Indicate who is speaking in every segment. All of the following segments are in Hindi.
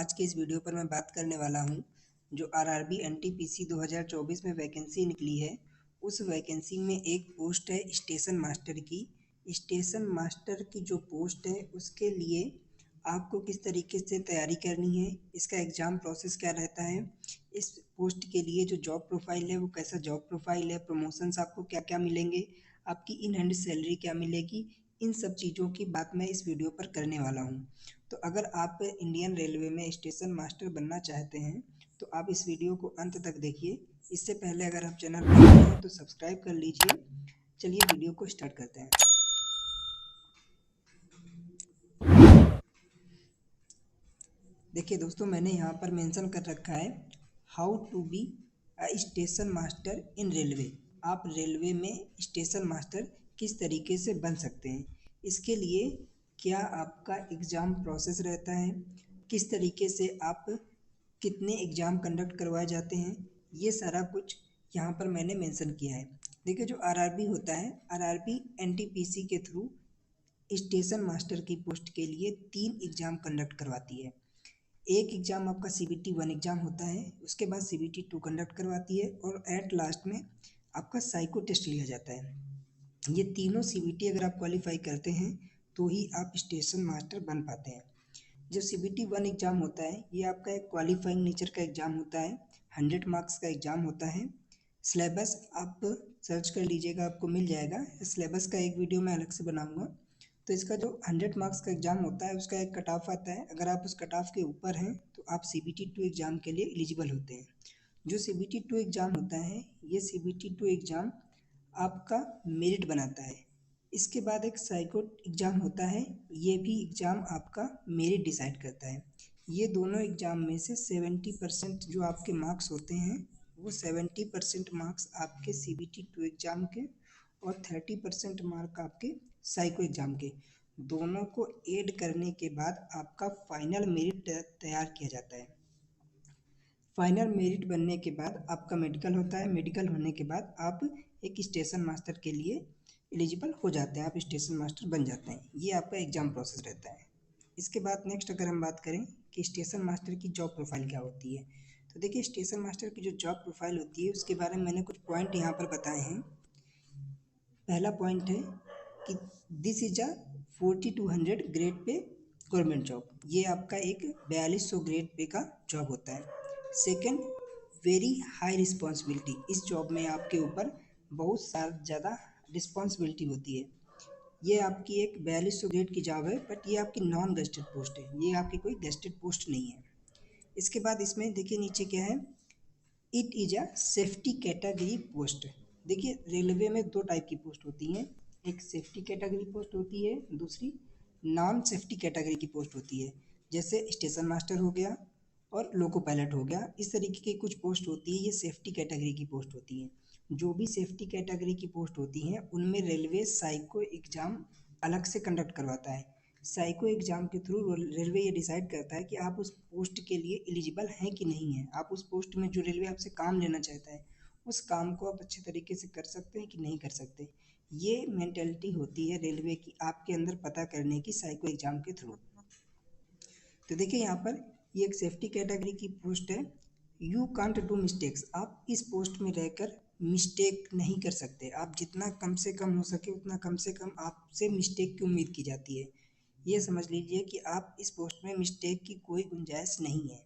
Speaker 1: आज के इस वीडियो पर मैं बात करने वाला हूं जो आरआरबी एनटीपीसी 2024 में वैकेंसी निकली है। उस वैकेंसी में एक पोस्ट है स्टेशन मास्टर की। स्टेशन मास्टर की जो पोस्ट है उसके लिए आपको किस तरीके से तैयारी करनी है, इसका एग्ज़ाम प्रोसेस क्या रहता है, इस पोस्ट के लिए जो जॉब प्रोफाइल है वो कैसा जॉब प्रोफाइल है, प्रमोशंस आपको क्या क्या मिलेंगे, आपकी इन हैंड सैलरी क्या मिलेगी, इन सब चीज़ों की बात मैं इस वीडियो पर करने वाला हूँ। तो अगर आप इंडियन रेलवे में स्टेशन मास्टर बनना चाहते हैं तो आप इस वीडियो को अंत तक देखिए। इससे पहले अगर आप चैनल पर नए हैं तो सब्सक्राइब कर लीजिए। चलिए वीडियो को स्टार्ट करते हैं। देखिए दोस्तों, मैंने यहाँ पर मेंशन कर रखा है how to be a station master in railway. आप रेलवे में स्टेशन मास्टर किस तरीके से बन सकते हैं, इसके लिए क्या आपका एग्ज़ाम प्रोसेस रहता है, किस तरीके से आप कितने एग्ज़ाम कंडक्ट करवाए जाते हैं, ये सारा कुछ यहाँ पर मैंने मेंशन किया है। देखिए, जो आरआरबी होता है, आरआरबी एनटीपीसी के थ्रू स्टेशन मास्टर की पोस्ट के लिए 3 एग्ज़ाम कंडक्ट करवाती है। एक एग्ज़ाम आपका CBT 1 एग्ज़ाम होता है, उसके बाद CBT 2 कंडक्ट करवाती है और एट लास्ट में आपका साइको टेस्ट लिया जाता है। ये तीनों CBT अगर आप क्वालिफाई करते हैं तो ही आप स्टेशन मास्टर बन पाते हैं। जो CBT 1 एग्ज़ाम होता है ये आपका एक क्वालिफाइंग नेचर का एग्ज़ाम होता है, 100 मार्क्स का एग्ज़ाम होता है। सिलेबस आप सर्च कर लीजिएगा, आपको मिल जाएगा। सिलेबस का एक वीडियो मैं अलग से बनाऊंगा। तो इसका जो 100 मार्क्स का एग्ज़ाम होता है उसका एक कट ऑफ आता है। अगर आप उस कट ऑफ के ऊपर हैं तो आप CBT 2 एग्ज़ाम के लिए एलिजिबल होते हैं। जो CBT 2 एग्ज़ाम होता है, ये CBT 2 एग्ज़ाम आपका मेरिट बनाता है। इसके बाद एक साइको एग्ज़ाम होता है, ये भी एग्ज़ाम आपका मेरिट डिसाइड करता है। ये दोनों एग्ज़ाम में से 70% जो आपके मार्क्स होते हैं वो 70% मार्क्स आपके CBT 2 एग्ज़ाम के और 30% मार्क आपके साइको एग्ज़ाम के, दोनों को ऐड करने के बाद आपका फाइनल मेरिट तैयार किया जाता है। फाइनल मेरिट बनने के बाद आपका मेडिकल होता है। मेडिकल होने के बाद आप एक स्टेशन मास्टर के लिए एलिजिबल हो जाते हैं, आप स्टेशन मास्टर बन जाते हैं। ये आपका एग्ज़ाम प्रोसेस रहता है। इसके बाद नेक्स्ट अगर हम बात करें कि स्टेशन मास्टर की जॉब प्रोफाइल क्या होती है, तो देखिए स्टेशन मास्टर की जो जॉब प्रोफाइल होती है उसके बारे में मैंने कुछ पॉइंट यहाँ पर बताए हैं। पहला पॉइंट है कि this is a 4200 grade pay government job. ये आपका एक 4200 ग्रेड पे का जॉब होता है। Second, very high responsibility. इस जॉब में आपके ऊपर बहुत सारा ज़्यादा रिस्पॉन्सिबिलिटी होती है। ये आपकी एक 4200 ग्रेड की जॉब है, बट ये आपकी नॉन गेस्टेड पोस्ट है, ये आपकी कोई गेस्टेड पोस्ट नहीं है। इसके बाद इसमें देखिए नीचे क्या है, it is a safety category post. देखिए रेलवे में दो टाइप की पोस्ट होती हैं, एक सेफ्टी कैटेगरी पोस्ट होती है, दूसरी नॉन सेफ्टी कैटेगरी की पोस्ट होती है। जैसे स्टेशन मास्टर हो गया और लोको पायलट हो गया, इस तरीके की कुछ पोस्ट होती है, ये सेफ्टी कैटेगरी की पोस्ट होती हैं। जो भी सेफ्टी कैटेगरी की पोस्ट होती हैं उनमें रेलवे साइको एग्ज़ाम अलग से कंडक्ट करवाता है। साइको एग्ज़ाम के थ्रू रेलवे ये डिसाइड करता है कि आप उस पोस्ट के लिए एलिजिबल हैं कि नहीं हैं, आप उस पोस्ट में जो रेलवे आपसे काम लेना चाहता है उस काम को आप अच्छे तरीके से कर सकते हैं कि नहीं कर सकते। ये मेंटेलिटी होती है रेलवे की आपके अंदर पता करने की साइको एग्ज़ाम के थ्रू। तो देखिए यहाँ पर ये एक सेफ्टी कैटेगरी की पोस्ट है। You can't do mistakes. आप इस पोस्ट में रहकर मिस्टेक नहीं कर सकते। आप जितना कम से कम हो सके उतना कम से कम आपसे मिस्टेक की उम्मीद की जाती है। ये समझ लीजिए कि आप इस पोस्ट में मिस्टेक की कोई गुंजाइश नहीं है।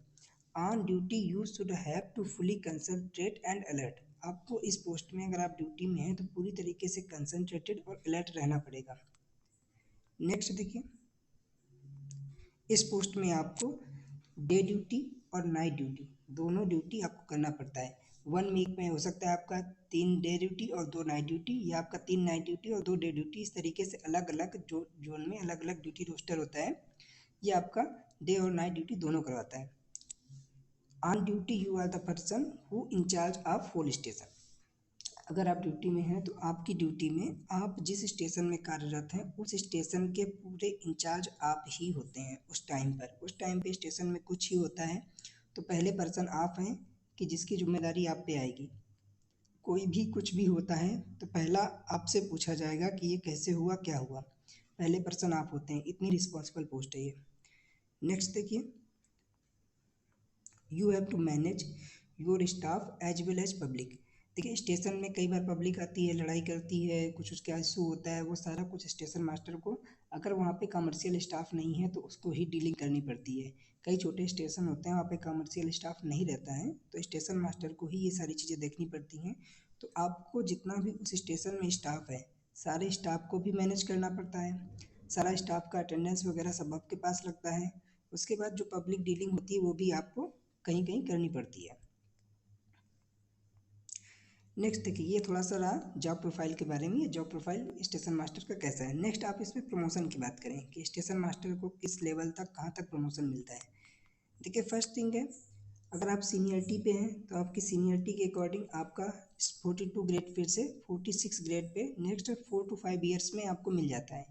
Speaker 1: On duty you should have to fully concentrate and alert. आपको इस पोस्ट में अगर आप ड्यूटी में हैं तो पूरी तरीके से कंसंट्रेटेड और अलर्ट रहना पड़ेगा। नेक्स्ट देखिए, इस पोस्ट में आपको डे ड्यूटी और नाइट ड्यूटी दोनों ड्यूटी आपको करना पड़ता है। 1 वीक में हो सकता है आपका 3 डे ड्यूटी और 2 नाइट ड्यूटी, या आपका 3 नाइट ड्यूटी और 2 डे ड्यूटी। इस तरीके से अलग अलग जोन में अलग अलग ड्यूटी रोस्टर होता है। ये आपका डे और नाइट ड्यूटी दोनों करवाता है। On duty you are the person who incharge of whole station. अगर आप ड्यूटी में हैं तो आपकी ड्यूटी में आप जिस स्टेशन में कार्यरत हैं उस स्टेशन के पूरे इंचार्ज आप ही होते हैं। उस टाइम पे स्टेशन में कुछ ही होता है तो पहले पर्सन आप हैं कि जिसकी जिम्मेदारी आप पे आएगी। कोई भी कुछ भी होता है तो पहला आपसे पूछा जाएगा कि ये कैसे हुआ, क्या हुआ। पहले पर्सन आप होते हैं, इतनी रिस्पॉन्सिबल पोस्ट है ये। नेक्स्ट देखिए, you have to manage your staff as well as public. देखिए स्टेशन में कई बार पब्लिक आती है, लड़ाई करती है, कुछ उसका इशू होता है, वो सारा कुछ स्टेशन मास्टर को, अगर वहाँ पे कमर्शियल स्टाफ नहीं है तो उसको ही डीलिंग करनी पड़ती है। कई छोटे स्टेशन होते हैं वहाँ पे कमर्शियल स्टाफ नहीं रहता है, तो स्टेशन मास्टर को ही ये सारी चीज़ें देखनी पड़ती हैं। तो आपको जितना भी उस स्टेशन में स्टाफ है, सारे स्टाफ को भी मैनेज करना पड़ता है, सारा स्टाफ का अटेंडेंस वगैरह सब आपके पास लगता है। उसके बाद जो पब्लिक डीलिंग होती है वो भी आपको कहीं कहीं करनी पड़ती है। नेक्स्ट देखिए, ये थोड़ा सा रहा जॉब प्रोफाइल के बारे में। ये जॉब प्रोफाइल स्टेशन मास्टर का कैसा है। नेक्स्ट आप इसमें प्रमोशन की बात करें कि स्टेशन मास्टर को किस लेवल तक कहाँ तक प्रमोशन मिलता है। देखिए फर्स्ट थिंग है, अगर आप सीनियरिटी पे हैं तो आपकी सीनियरिटी के अकॉर्डिंग आपका 42 ग्रेड फिर से 46 grade pay next 4 to 5 years में आपको मिल जाता है।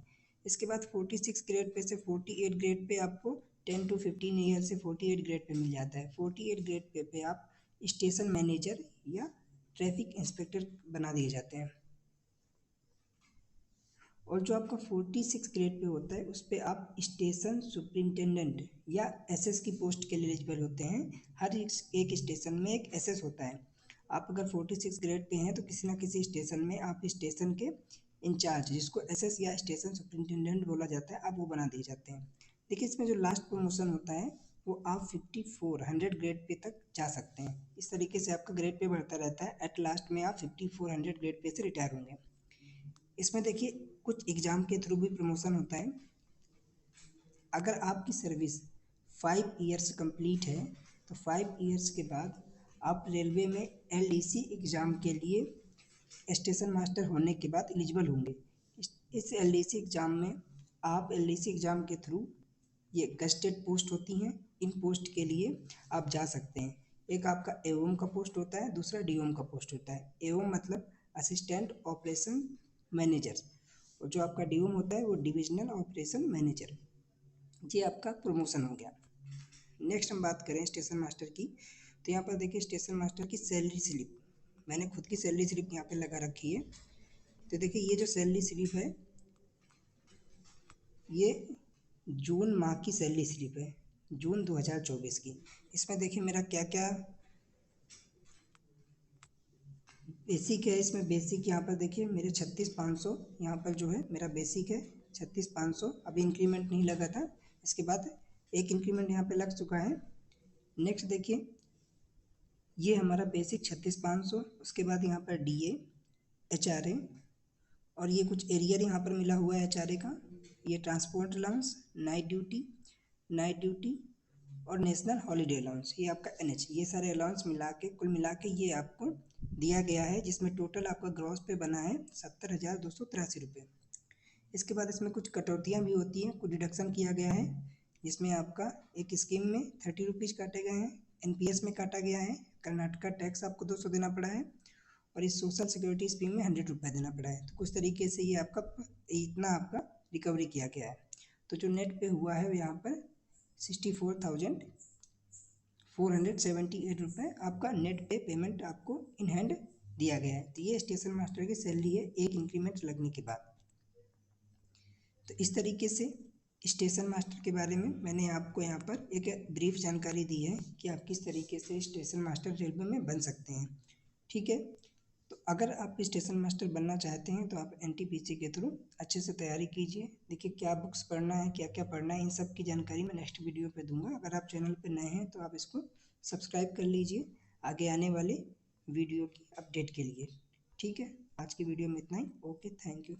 Speaker 1: इसके बाद 46 ग्रेड पे से 48 ग्रेड पे आपको 10 to 15 ईयर से 48 ग्रेड पे मिल जाता है। 48 ग्रेड पे आप स्टेशन मैनेजर या ट्रैफिक इंस्पेक्टर बना दिए जाते हैं। और जो आपका 46 ग्रेड पे होता है उस पर आप स्टेशन सुपरिंटेंडेंट या एसएस की पोस्ट के लिए एलिजिबल होते हैं। हर एक स्टेशन में एक एसएस होता है। आप अगर 46 ग्रेड पे हैं तो किसी ना किसी स्टेशन में आप स्टेशन के इंचार्ज, जिसको एसएस या स्टेशन सुपरिंटेंडेंट बोला जाता है, आप वो बना दिए जाते हैं। देखिए इसमें जो लास्ट प्रमोशन होता है वो आप 5400 ग्रेड पे तक जा सकते हैं। इस तरीके से आपका ग्रेड पे बढ़ता रहता है। एट लास्ट में आप 5400 ग्रेड पे से रिटायर होंगे। इसमें देखिए कुछ एग्ज़ाम के थ्रू भी प्रमोशन होता है। अगर आपकी सर्विस 5 ईयर्स कंप्लीट है तो 5 ईयर्स के बाद आप रेलवे में एलडीसी एग्ज़ाम के लिए स्टेशन मास्टर होने के बाद एलिजिबल होंगे। इस एलडीसी एग्ज़ाम में आप एलडीसी एग्ज़ाम के थ्रू, ये गस्टेड पोस्ट होती हैं, इन पोस्ट के लिए आप जा सकते हैं। एक आपका एओम का पोस्ट होता है, दूसरा डीओम का पोस्ट होता है। एओम मतलब असिस्टेंट ऑपरेशन मैनेजर, और जो आपका डीओम होता है वो डिविजनल ऑपरेशन मैनेजर। ये आपका प्रमोशन हो गया। नेक्स्ट हम बात करें स्टेशन मास्टर की, तो यहाँ पर देखिए स्टेशन मास्टर की सैलरी स्लिप, मैंने खुद की सैलरी स्लिप यहाँ पे लगा रखी है। तो देखिए ये जो सैलरी स्लिप है ये जून माह की सैलरी स्लिप है, जून 2024 की। इसमें देखिए मेरा क्या क्या बेसिक है। इसमें बेसिक यहाँ पर देखिए मेरे 36,500 यहाँ पर जो है मेरा बेसिक है 36,500। अभी इंक्रीमेंट नहीं लगा था, इसके बाद एक इंक्रीमेंट यहाँ पे लग चुका है। नेक्स्ट देखिए ये हमारा बेसिक 36,500, उसके बाद यहाँ पर डीए, एचआरए और ये कुछ एरियर यहाँ पर मिला हुआ है एचआरए का। ये ट्रांसपोर्ट अलाउंस, नाइट ड्यूटी और नेशनल हॉलीडे अलाउंस, ये आपका एनएच, ये सारे अलाउंस मिला के कुल मिला के ये आपको दिया गया है, जिसमें टोटल आपका ग्रॉस पे बना है 70,283 रुपये। इसके बाद इसमें कुछ कटौतियाँ भी होती हैं, कुछ डिडक्शन किया गया है, जिसमें आपका एक स्कीम में 30 रुपीज़ काटे गए हैं, एनपीएस में काटा गया है, कर्नाटका टैक्स आपको 200 देना पड़ा है, और इस सोशल सिक्योरिटी स्कीम में 100 रुपये देना पड़ा है। तो कुछ तरीके से ये आपका इतना आपका रिकवरी किया गया है। तो जो नेट पे हुआ है यहाँ पर 64,478 रुपये आपका नेट पे पेमेंट आपको इन हैंड दिया गया है। तो ये स्टेशन मास्टर की सैलरी है एक इंक्रीमेंट लगने के बाद। तो इस तरीके से स्टेशन मास्टर के बारे में मैंने आपको यहाँ पर एक ब्रीफ जानकारी दी है कि आप किस तरीके से स्टेशन मास्टर रेलवे में बन सकते हैं। ठीक है, तो अगर आप स्टेशन मास्टर बनना चाहते हैं तो आप एनटीपीसी के थ्रू अच्छे से तैयारी कीजिए। देखिए क्या बुक्स पढ़ना है, क्या क्या पढ़ना है, इन सब की जानकारी मैं नेक्स्ट वीडियो पे दूंगा। अगर आप चैनल पे नए हैं तो आप इसको सब्सक्राइब कर लीजिए आगे आने वाले वीडियो की अपडेट के लिए। ठीक है, आज की वीडियो में इतना ही। Okay, thank you.